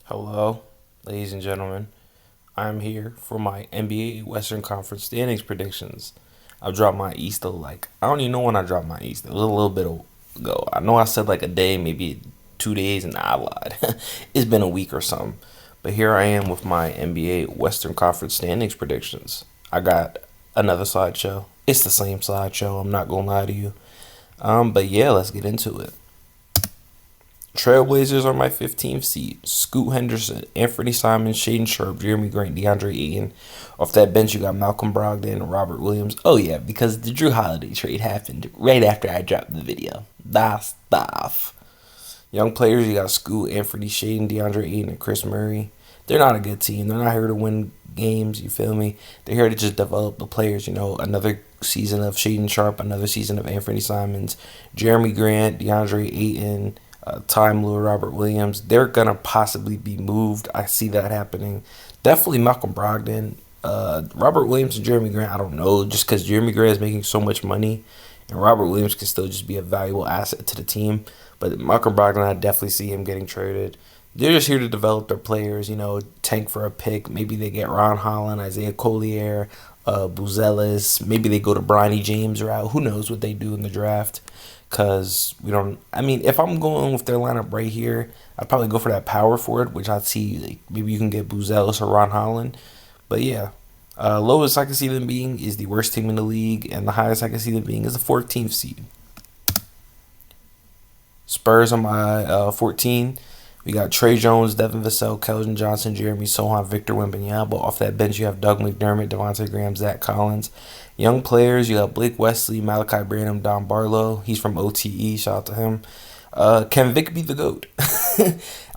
Hello, ladies and gentlemen. I'm here for my NBA Western Conference standings predictions. I dropped my East I don't even know when I dropped my East. It was a little bit ago. I know I said like a day, maybe 2 days, and I lied. It's been a week or something. But here I am with my NBA Western Conference standings predictions. I got another slideshow. It's the same slideshow. I'm not gonna lie to you. But yeah, let's get into it. Trailblazers are my 15th seed. Scoot Henderson, Anthony Simon, Shaden Sharp, Jeremy Grant, DeAndre Ayton. Off that bench, you got Malcolm Brogdon, Robert Williams. Oh, yeah, because the Drew Holiday trade happened right after I dropped the video. That's stuff. Young players, you got Scoot, Anthony, Shaden, DeAndre Ayton, and Chris Murray. They're not a good team. They're not here to win games, you feel me? They're here to just develop the players, another season of Shaden Sharp, another season of Anthony Simons, Jeremy Grant, DeAndre Ayton, Time Lue, Robert Williams. They're gonna possibly be moved. I see that happening. Definitely Malcolm Brogdon, Robert Williams, and Jeremy Grant. I don't know, just because Jeremy Grant is making so much money, and Robert Williams can still just be a valuable asset to the team. But Malcolm Brogdon, I definitely see him getting traded. They're just here to develop their players. Tank for a pick. Maybe they get Ron Holland, Isaiah Collier, Buzelis. Maybe they go to Bronny James route. Who knows what they do in the draft? Because we don't. I mean, if I'm going with their lineup right here, I'd probably go for that power forward, which I'd see like maybe you can get Buzelis or Ron Holland. But yeah, lowest I can see them being is the worst team in the league, and the highest I can see them being is the 14th seed. Spurs on my 14. We got Trey Jones, Devin Vassell, Keldon Johnson, Jeremy Sohan, Victor Wembanyama. Off that bench, you have Doug McDermott, Devontae Graham, Zach Collins. Young players, you got Blake Wesley, Malachi Branham, Don Barlow. He's from OTE. Shout out to him. Can Vic be the GOAT?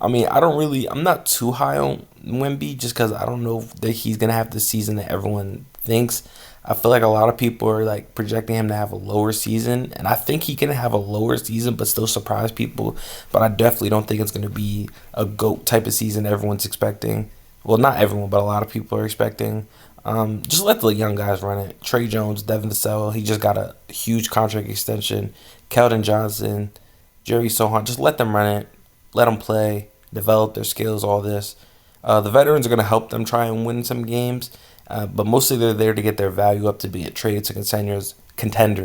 I mean, I'm not too high on Wemby just because I don't know that he's going to have the season that everyone thinks. I feel like a lot of people are like projecting him to have a lower season, and I think he can have a lower season but still surprise people. But I definitely don't think it's going to be a GOAT type of season everyone's expecting. Well, not everyone, but a lot of people are expecting. Just let the young guys run it. Trey Jones, Devin Vassell, he just got a huge contract extension. Keldon Johnson, Jerry Sohan, just let them run it. Let them play, develop their skills, all this. The veterans are going to help them try and win some games, but mostly they're there to get their value up to be traded to contenders.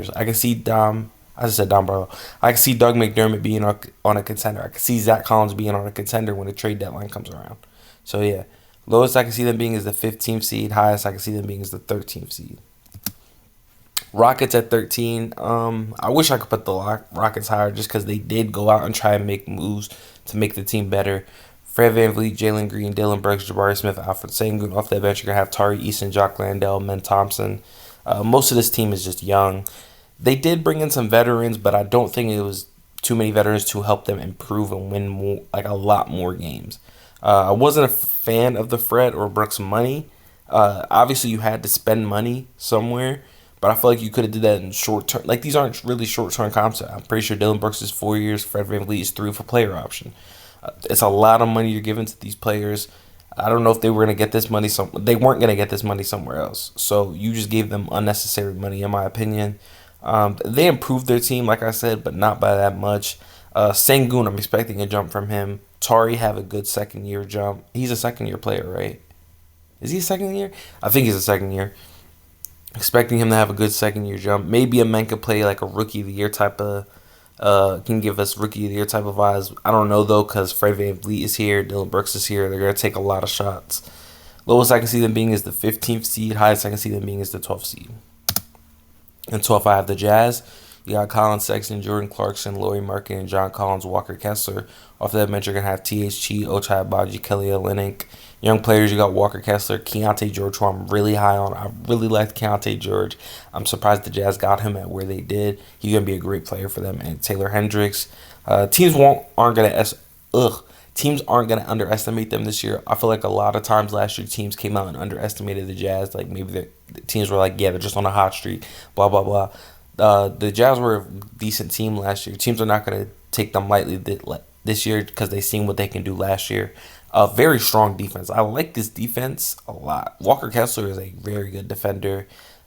I can see I just said Dom Barlow. I can see Doug McDermott being on a contender. I can see Zach Collins being on a contender when the trade deadline comes around. So yeah, lowest I can see them being is the 15th seed. Highest I can see them being is the 13th seed. Rockets at 13. I wish I could put the Rockets higher just because they did go out and try and make moves to make the team better. Fred VanVleet, Jalen Green, Dylan Brooks, Jabari Smith, Alfred Sengun. Off that bench, you're going to have Tari Eason, Jock Landale, Men Thompson. Most of this team is just young. They did bring in some veterans, but I don't think it was too many veterans to help them improve and win more, like a lot more games. I wasn't a fan of the Fred or Brooks money. Obviously, you had to spend money somewhere, but I feel like you could have did that in short term. Like these aren't really short term concepts. I'm pretty sure Dylan Brooks is 4 years. Fred VanVleet is 3 for player option. It's a lot of money you're giving to these players. I don't know if they were gonna get this money. They weren't gonna get this money somewhere else. So you just gave them unnecessary money, in my opinion. They improved their team, like I said, but not by that much. Sengun, I'm expecting a jump from him. Tari have a good second year jump. He's a second year player, right? Is he a second year? I think he's a second year. Expecting him to have a good second year jump. Maybe a man could play like a rookie of the year type of can give us rookie of the year type of vibes. I don't know though, because Fred VanVleet is here, Dylan Brooks is here. They're gonna take a lot of shots. Lowest I can see them being is the 15th seed. Highest I can see them being is the 12th seed. And 12th I have the Jazz. You got Colin Sexton, Jordan Clarkson, Laurie Markin, and John Collins, Walker Kessler. Off that bench, you're going to have THT, Ochai Baji, Kelly Olynyk. Young players, you got Walker Kessler, Keontae George, who I'm really high on. I really liked Keontae George. I'm surprised the Jazz got him at where they did. He's going to be a great player for them. And Taylor Hendricks. Teams aren't gonna underestimate them this year. I feel like a lot of times last year teams came out and underestimated the Jazz. Like maybe the teams were like, yeah, they're just on a hot streak, blah blah blah. The Jazz were a decent team last year. Teams are not gonna take them lightly this year because they seen what they can do last year. A very strong defense. I like this defense a lot. Walker Kessler is a very good defender.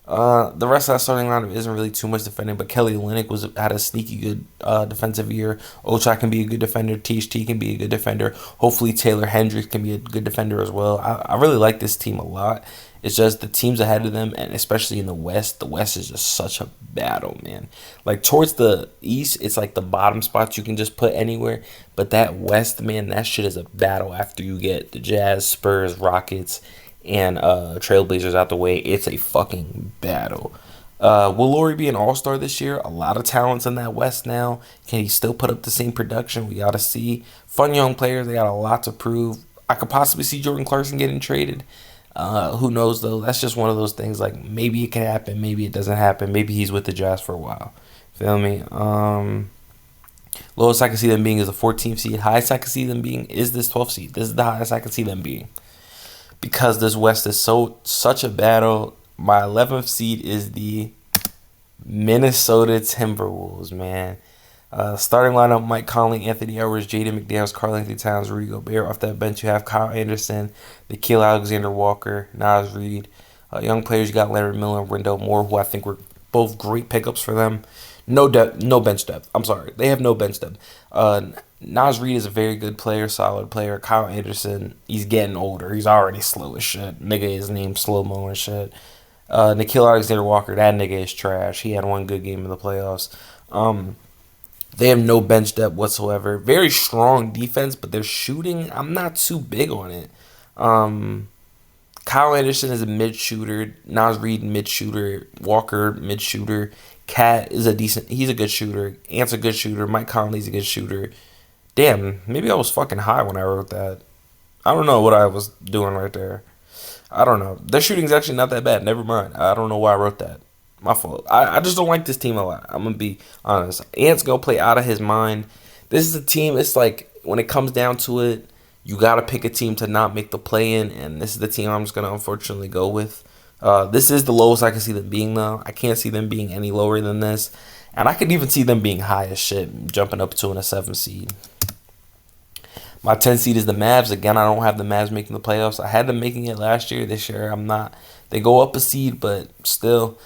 The rest of that starting lineup isn't really too much defending, but Kelly Olynyk had a sneaky good defensive year. Ochai can be a good defender. THT can be a good defender. Hopefully Taylor Hendricks can be a good defender as well. I really like this team a lot. It's just the teams ahead of them, and especially in the West. The West is just such a battle, man. Like towards the East, it's like the bottom spots you can just put anywhere. But that West, man, that shit is a battle after you get the Jazz, Spurs, Rockets, and Trailblazers out the way. It's a fucking battle. Will Laurie be an all-star this year? A lot of talents in that West now. Can he still put up the same production? We got to see. Fun young players. They got a lot to prove. I could possibly see Jordan Clarkson getting traded. Who knows, though? That's just one of those things. Like, maybe it can happen. Maybe it doesn't happen. Maybe he's with the Jazz for a while. Feel me? Lowest I can see them being is the 14th seed. Highest I can see them being is this 12th seed. This is the highest I can see them being. Because this West is such a battle. My 11th seed is the Minnesota Timberwolves, man. Starting lineup: Mike Conley, Anthony Edwards, Jaden McDaniels, Karl-Anthony Towns, Rudy Gobert. Off that bench, you have Kyle Anderson, Nickeil Alexander-Walker, Naz Reid. Young players, you got Leonard Miller and Wendell Moore, who I think were both great pickups for them. No depth, no bench depth. I'm sorry, they have no bench depth. Naz Reid is a very good player, solid player. Kyle Anderson, he's getting older. He's already slow as shit. Nigga is named Slow Mo and shit. Nickeil Alexander-Walker, that nigga is trash. He had one good game in the playoffs. They have no bench depth whatsoever. Very strong defense, but their shooting, I'm not too big on it. Kyle Anderson is a mid shooter. Naz Reid mid shooter. Walker mid shooter. Cat is he's a good shooter. Ant's a good shooter. Mike Conley's a good shooter. Damn, maybe I was fucking high when I wrote that. I don't know what I was doing right there. I don't know. Their shooting's actually not that bad. Never mind. I don't know why I wrote that. My fault. I just don't like this team a lot. I'm going to be honest. Ant's going to play out of his mind. This is a team, it's like, when it comes down to it, you got to pick a team to not make the play-in, and this is the team I'm just going to unfortunately go with. This is the lowest I can see them being, though. I can't see them being any lower than this. And I could even see them being high as shit, jumping up to a 7 seed. My 10 seed is the Mavs. Again, I don't have the Mavs making the playoffs. I had them making it last year. This year, I'm not. They go up a seed, but still.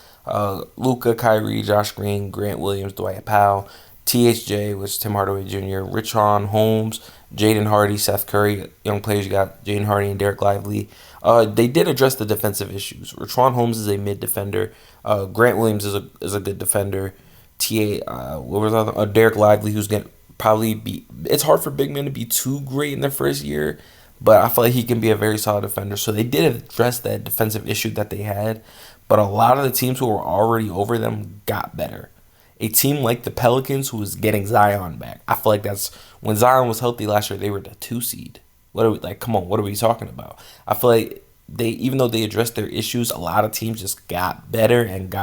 Luka, Kyrie, Josh Green, Grant Williams, Dwight Powell, THJ, which is Tim Hardaway Jr., Richaun Holmes, Jaden Hardy, Seth Curry. Young players, you got Jaden Hardy and Derek Lively. They did address the defensive issues. Richaun Holmes is a mid defender. Grant Williams is a good defender. Derek Lively, who's gonna probably be. It's hard for big men to be too great in their first year, but I feel like he can be a very solid defender. So they did address that defensive issue that they had, but a lot of the teams who were already over them got better. A team like the Pelicans, who was getting Zion back, I feel like that's when Zion was healthy last year. They were the 2 seed. What are we like? Come on, what are we talking about? I feel like even though they addressed their issues, a lot of teams just got better and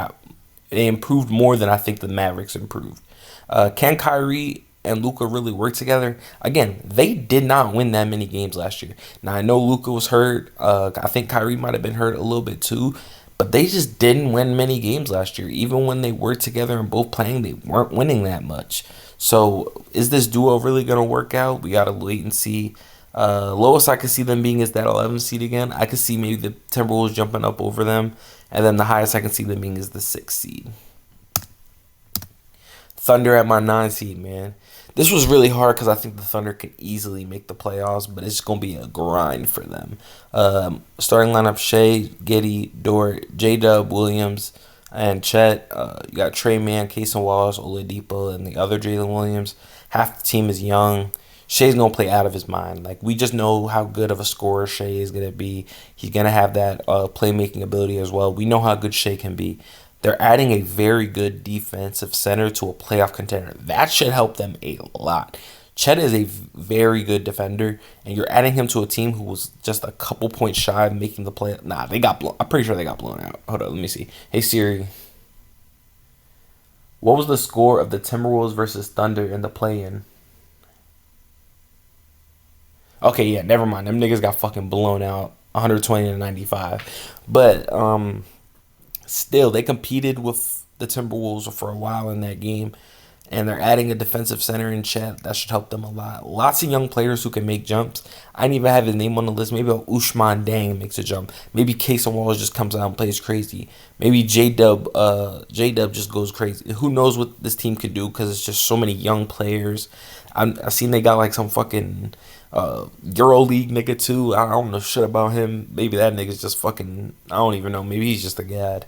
they improved more than I think the Mavericks improved. Can Kyrie and Luka really work together? Again, they did not win that many games last year. Now I know Luka was hurt. I think Kyrie might have been hurt a little bit too. But they just didn't win many games last year. Even when they were together and both playing, they weren't winning that much. So is this duo really going to work out? We got to wait and see. Lowest I could see them being is that 11 seed again. I could see maybe the Timberwolves jumping up over them. And then the highest I can see them being is the 6 seed. Thunder at my 9 seed, man. This was really hard because I think the Thunder can easily make the playoffs, but it's going to be a grind for them. Starting lineup: Shea, Giddey, Dort, J-Dub, Williams, and Chet. You got Trey Mann, Cason Wallace, Oladipo, and the other Jalen Williams. Half the team is young. Shea's going to play out of his mind. Like, we just know how good of a scorer Shea is going to be. He's going to have that playmaking ability as well. We know how good Shea can be. They're adding a very good defensive center to a playoff contender. That should help them a lot. Chet is a very good defender, and you're adding him to a team who was just a couple points shy of making the play. Nah, they got blown. I'm pretty sure they got blown out. Hold on, let me see. Hey Siri, what was the score of the Timberwolves versus Thunder in the play-in? Okay, yeah, never mind. Them niggas got fucking blown out, 120-95. But still, they competed with the Timberwolves for a while in that game, and they're adding a defensive center in Chet. That should help them a lot. Lots of young players who can make jumps. I didn't even have his name on the list. Maybe Ousmane Dang makes a jump. Maybe Casey Wallace just comes out and plays crazy. Maybe J Dub just goes crazy. Who knows what this team could do because it's just so many young players. I seen they got like some fucking Euro League nigga too. I don't know shit about him. Maybe that nigga's just fucking. I don't even know. Maybe he's just a god.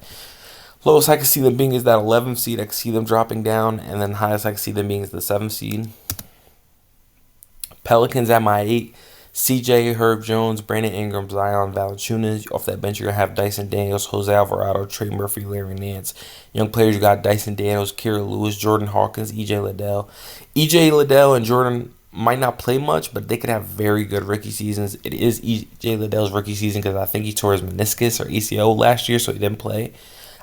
Lowest I can see them being is that 11th seed. I can see them dropping down, and then highest I can see them being is the 7th seed. Pelicans at my 8. CJ, Herb Jones, Brandon Ingram, Zion Valanciunas. Off that bench, you're going to have Dyson Daniels, Jose Alvarado, Trey Murphy, Larry Nance. Young players, you got Dyson Daniels, Kira Lewis, Jordan Hawkins, EJ Liddell. EJ Liddell and Jordan might not play much, but they could have very good rookie seasons. It is EJ Liddell's rookie season because I think he tore his meniscus or ACL last year, so he didn't play.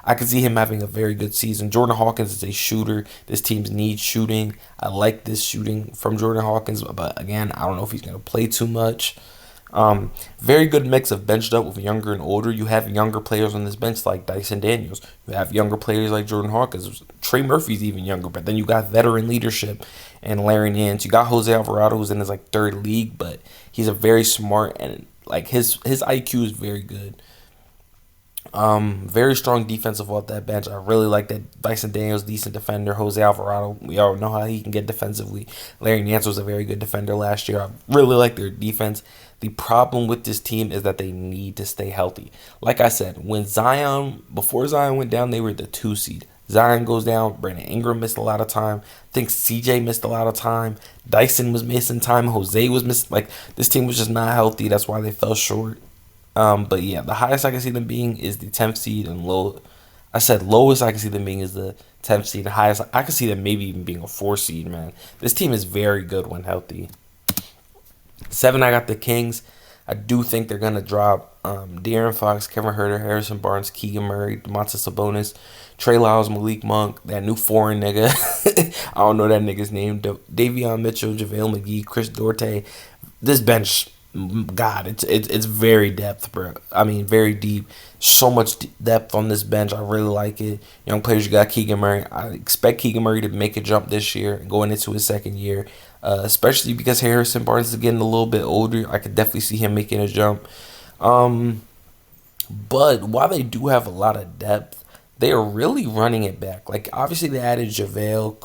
I could see him having a very good season. Jordan Hawkins is a shooter. This team needs shooting. I like this shooting from Jordan Hawkins, but again, I don't know if he's going to play too much. Very good mix of benched up with younger and older. You have younger players on this bench like Dyson Daniels. You have younger players like Jordan Hawkins. Trey Murphy's even younger, but then you got veteran leadership and Larry Nance. You got Jose Alvarado, who's in his like third league, but he's a very smart and like his IQ is very good. Very strong defensive off that bench. I really like that Dyson Daniels, decent defender. Jose Alvarado, we all know how he can get defensively. Larry Nance was a very good defender last year. I really like their defense. The problem with this team is that they need to stay healthy. Like I said, before Zion went down, they were the 2 seed. Zion goes down. Brandon Ingram missed a lot of time. I think CJ missed a lot of time. Dyson was missing time. Jose was missing. Like, this team was just not healthy. That's why they fell short. But yeah, the highest I can see them being is the 10th seed, and lowest I can see them being is the 10th seed. The highest I can see them maybe even being a 4 seed, man. This team is very good when healthy. 7, I got the Kings. I do think they're going to drop De'Aaron Fox, Kevin Huerter, Harrison Barnes, Keegan Murray, Domantas Sabonis, Trey Lyles, Malik Monk, that new foreign nigga. I don't know that nigga's name. Davion Mitchell, JaVale McGee, Chris Duarte. This bench, God, it's very depth, bro. I mean, very deep. So much depth on this bench. I really like it. Young players, you got Keegan Murray. I expect Keegan Murray to make a jump this year, going into his second year, especially because Harrison Barnes is getting a little bit older. I could definitely see him making a jump. But while they do have a lot of depth, they are really running it back. Like, obviously, they added JaVale,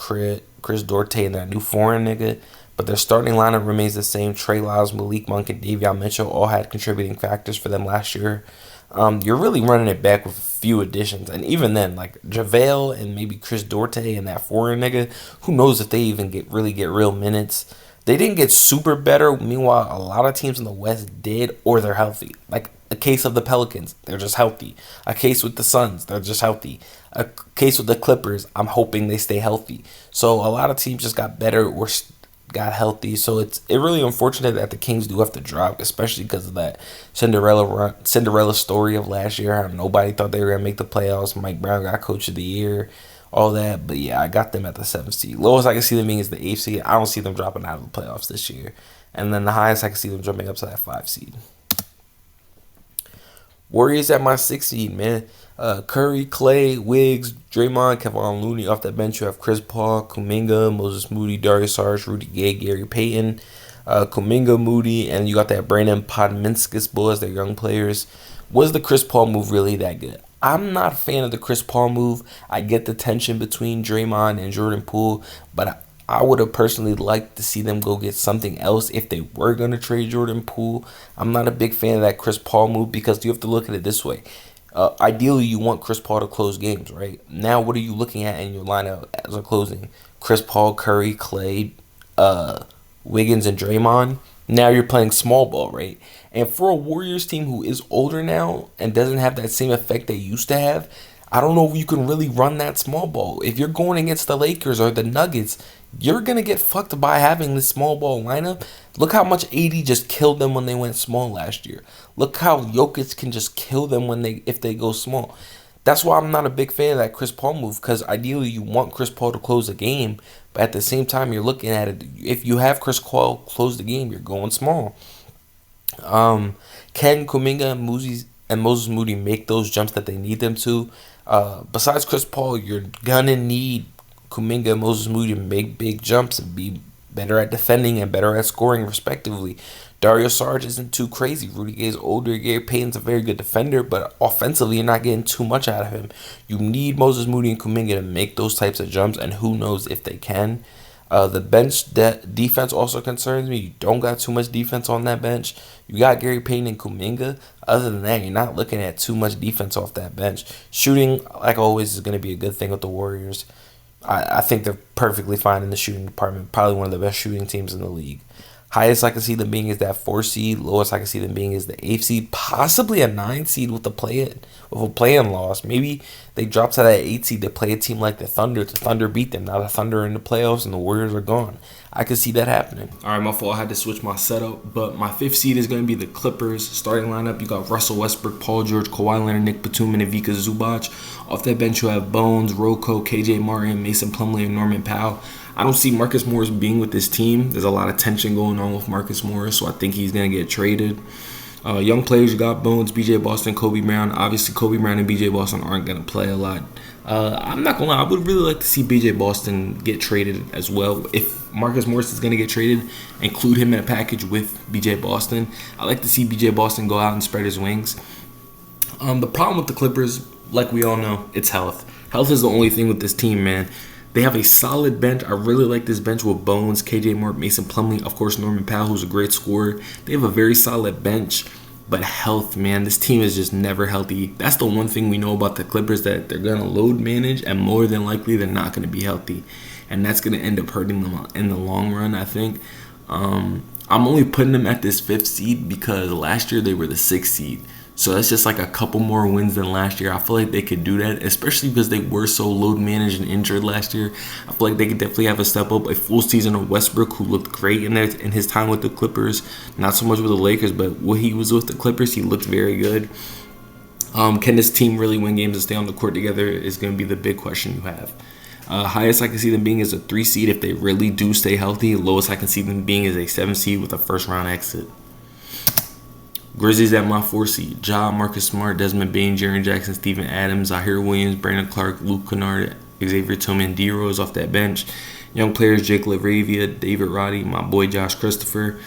Chris Duarte, and that new foreign nigga. But their starting lineup remains the same. Trey Lyles, Malik Monk, and Davion Mitchell all had contributing factors for them last year. You're really running it back with a few additions. And even then, like JaVale and maybe Chris Duarte and that foreign nigga, who knows if they even get real minutes. They didn't get super better. Meanwhile, a lot of teams in the West did, or they're healthy. Like a case of the Pelicans, they're just healthy. A case with the Suns, they're just healthy. A case with the Clippers, I'm hoping they stay healthy. So a lot of teams just got better or got healthy. So it's really unfortunate that the Kings do have to drop, especially because of that Cinderella story of last year. How nobody thought they were gonna make the playoffs. Mike Brown got Coach of the Year, all that. But yeah, I got them at the 7th seed. Lowest I can see them being is the 8th seed. I don't see them dropping out of the playoffs this year. And then the highest I can see them jumping up to that 5 seed. Warriors at my 6th seed, man. Curry, Clay, Wiggs, Draymond, Kevon Looney. Off that bench, you have Chris Paul, Kuminga, Moses Moody, Darius Saric, Rudy Gay, Gary Payton, Kuminga, Moody, and you got that Brandon Podminskis boy as their young players. Was the Chris Paul move really that good? I'm not a fan of the Chris Paul move. I get the tension between Draymond and Jordan Poole, but I would have personally liked to see them go get something else if they were going to trade Jordan Poole. I'm not a big fan of that Chris Paul move because you have to look at it this way. Ideally, you want Chris Paul to close games, right? Now, what are you looking at in your lineup as a closing? Chris Paul, Curry, Clay, Wiggins, and Draymond. Now you're playing small ball, right? And for a Warriors team who is older now and doesn't have that same effect they used to have, I don't know if you can really run that small ball. If you're going against the Lakers or the Nuggets, you're going to get fucked by having this small ball lineup. Look how much AD just killed them when they went small last year. Look how Jokic can just kill them if they go small. That's why I'm not a big fan of that Chris Paul move, because ideally you want Chris Paul to close the game, but at the same time you're looking at it. If you have Chris Paul close the game, you're going small. Can Kuminga and Moses Moody make those jumps that they need them to? Besides Chris Paul, you're gonna need Kuminga and Moses Moody to make big jumps and be better at defending and better at scoring, respectively. Dario Saric isn't too crazy. Rudy Gay's older. Gary Payton's a very good defender, but offensively, you're not getting too much out of him. You need Moses Moody and Kuminga to make those types of jumps, and who knows if they can. The bench defense also concerns me. You don't got too much defense on that bench. You got Gary Payton and Kuminga. Other than that, you're not looking at too much defense off that bench. Shooting, like always, is going to be a good thing with the Warriors. I think they're perfectly fine in the shooting department. Probably one of the best shooting teams in the league. Highest I can see them being is that 4 seed. Lowest I can see them being is the 8 seed. Possibly a 9 seed with a play-in loss. Maybe they drop to that 8 seed. They play a team like the Thunder. The Thunder beat them. Now the Thunder are in the playoffs and the Warriors are gone. I could see that happening. All right, my fault. I had to switch my setup. But my 5th seed is going to be the Clippers. Starting lineup, you got Russell Westbrook, Paul George, Kawhi Leonard, Nick Batum, and Ivica Zubac. Off that bench, you have Bones, Rocco, KJ Martin, Mason Plumlee, and Norman Powell. I don't see Marcus Morris being with this team. There's a lot of tension going on with Marcus Morris, so I think he's going to get traded. Young players, you got Bones, BJ Boston, Kobe Brown. Obviously, Kobe Brown and BJ Boston aren't going to play a lot. I'm not going to lie. I would really like to see BJ Boston get traded as well. If Marcus Morris is going to get traded, include him in a package with BJ Boston. I like to see BJ Boston go out and spread his wings. The problem with the Clippers, like we all know, it's health. Health is the only thing with this team, man. They have a solid bench. I really like this bench with Bones, KJ Martin, Mason Plumlee, of course, Norman Powell, who's a great scorer. They have a very solid bench, but health, man, this team is just never healthy. That's the one thing we know about the Clippers, that they're going to load manage, and more than likely, they're not going to be healthy. And that's going to end up hurting them in the long run, I think. I'm only putting them at this 5th seed because last year they were the 6th seed. So that's just like a couple more wins than last year. I feel like they could do that, especially because they were so load managed and injured last year. I feel like they could definitely have a step up. A full season of Westbrook, who looked great in his time with the Clippers. Not so much with the Lakers, but when he was with the Clippers, he looked very good. Can this team really win games and stay on the court together is going to be the big question you have. Highest I can see them being is a 3 seed if they really do stay healthy. Lowest I can see them being is a 7 seed with a first round exit. Grizzlies at my 4 seed. Ja, Marcus Smart, Desmond Bane, Jaren Jackson, Steven Adams, Zahir Williams, Brandon Clark, Luke Kennard, Xavier Tillman, D Rose off that bench. Young players, Jake LaRavia, David Roddy, my boy Josh Christopher.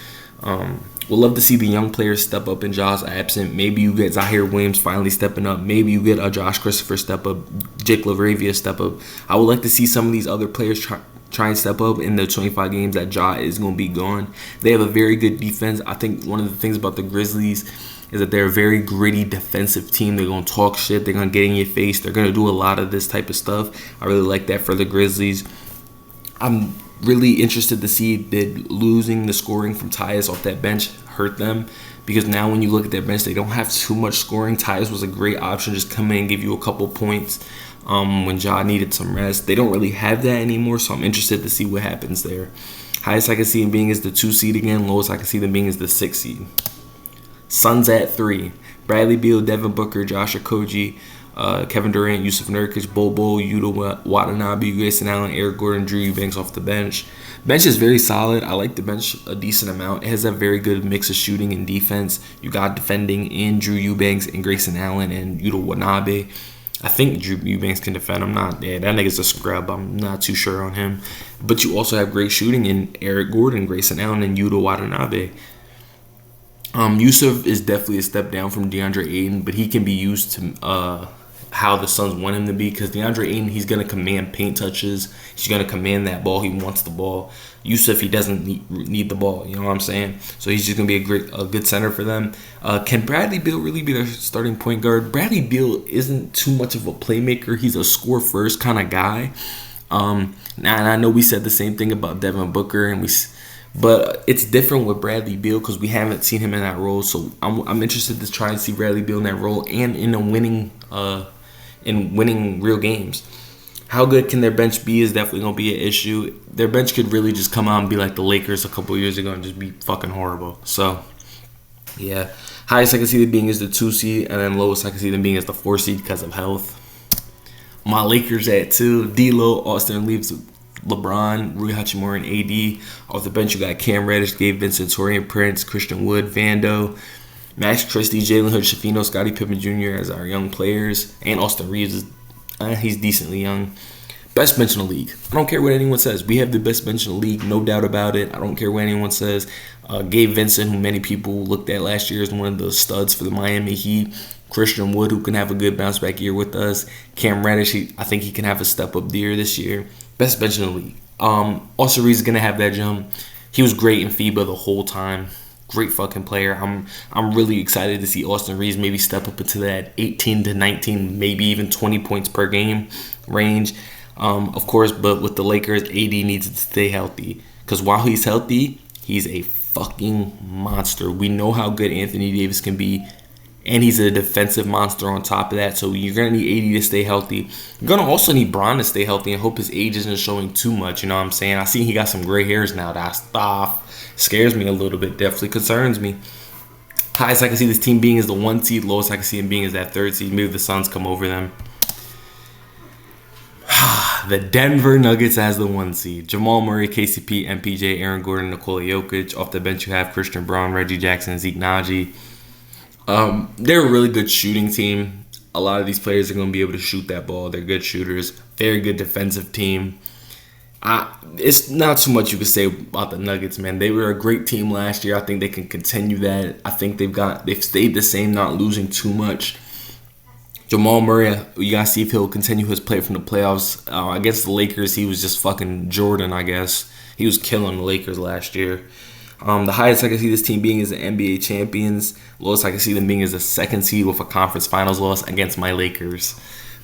We'll love to see the young players step up in Ja's absent. Maybe you get Zahir Williams finally stepping up. Maybe you get a Josh Christopher step up, Jake LaRavia step up. I would like to see some of these other players try and step up in the 25 games that Ja is going to be gone. They have a very good defense. I think one of the things about the Grizzlies is that they're a very gritty defensive team. They're going to talk shit. They're going to get in your face. They're going to do a lot of this type of stuff. I really like that for the Grizzlies. I'm really interested to see did losing the scoring from Tyus off that bench hurt them, because now when you look at their bench, they don't have too much scoring. Tyus was a great option, just come in and give you a couple points when Ja needed some rest. They don't really have that anymore, so I'm interested to see what happens there. Highest I can see them being is the 2 seed again. Lowest I can see them being is the 6 seed. Suns at 3. Bradley Beal, Devin Booker, Josh Okogie, Kevin Durant, Yusuf Nurkic, Bobo, Yuta Watanabe, Grayson Allen, Eric Gordon, Drew Eubanks off the bench. Bench is very solid. I like the bench a decent amount. It has a very good mix of shooting and defense. You got defending in Drew Eubanks and Grayson Allen and Yuta Watanabe. I think Drew Eubanks can defend. That nigga's a scrub. I'm not too sure on him. But you also have great shooting in Eric Gordon, Grayson Allen, and Yuta Watanabe. Yusuf is definitely a step down from DeAndre Ayton, but he can be used to how the Suns want him to be, because DeAndre Ayton, he's going to command paint touches. He's going to command that ball. He wants the ball. Yusuf, he doesn't need the ball. You know what I'm saying? So he's just going to be a good center for them. Can Bradley Beal really be their starting point guard? Bradley Beal isn't too much of a playmaker. He's a score-first kind of guy. And I know we said the same thing about Devin Booker, but it's different with Bradley Beal because we haven't seen him in that role. So I'm interested to try and see Bradley Beal in that role and in winning real games. How good can their bench be is definitely going to be an issue. Their bench could really just come out and be like the Lakers a couple years ago and just be fucking horrible. So, yeah. Highest I can see them being is the 2 seed, and then lowest I can see them being is the 4 seed because of health. My Lakers at 2. D'Lo, Austin Reeves, LeBron, Rui Hachimura, and AD. Off the bench, you got Cam Reddish, Gabe Vincent, Torian Prince, Christian Wood, Vando, Max Christie, Jalen Hood, Shafino, Scottie Pippen Jr. as our young players. And Austin Reeves, he's decently young. Best bench in the league. I don't care what anyone says. We have the best bench in the league, no doubt about it. I don't care what anyone says. Gabe Vincent, who many people looked at last year as one of the studs for the Miami Heat. Christian Wood, who can have a good bounce back year with us. Cam Reddish, I think he can have a step up year this year. Best bench in the league. Austin Reeves is gonna have that jump. He was great in FIBA the whole time. Great fucking player. I'm really excited to see Austin Reeves maybe step up into that 18 to 19, maybe even 20 points per game range. Of course, but with the Lakers, AD needs to stay healthy. Because while he's healthy, he's a fucking monster. We know how good Anthony Davis can be. And he's a defensive monster on top of that. So you're going to need AD to stay healthy. You're going to also need Bron to stay healthy and hope his age isn't showing too much. You know what I'm saying? I see he got some gray hairs now. That stuff scares me a little bit. Definitely concerns me. Highest I can see this team being is the 1 seed. Lowest I can see him being is that 3rd seed. Maybe the Suns come over them. The Denver Nuggets as the 1 seed. Jamal Murray, KCP, MPJ, Aaron Gordon, Nikola Jokic. Off the bench you have Christian Braun, Reggie Jackson, Zeke Naji. They're a really good shooting team. A lot of these players are going to be able to shoot that ball. They're good shooters. Very good defensive team. It's not too much you can say about the Nuggets, man. They were a great team last year. I think they can continue that. I think they've stayed the same, not losing too much. Jamal Murray, you gotta see if he'll continue his play from the playoffs. Against the Lakers, he was just fucking Jordan, I guess. He was killing the Lakers last year. The highest I can see this team being is the NBA champions. Lowest I can see them being is the 2nd seed with a conference finals loss against my Lakers.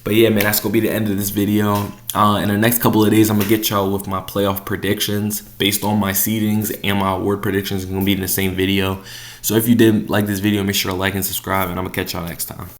But yeah, man, that's going to be the end of this video. In the next couple of days, I'm going to get y'all with my playoff predictions based on my seedings, and my award predictions are going to be in the same video. So if you did like this video, make sure to like and subscribe, and I'm going to catch y'all next time.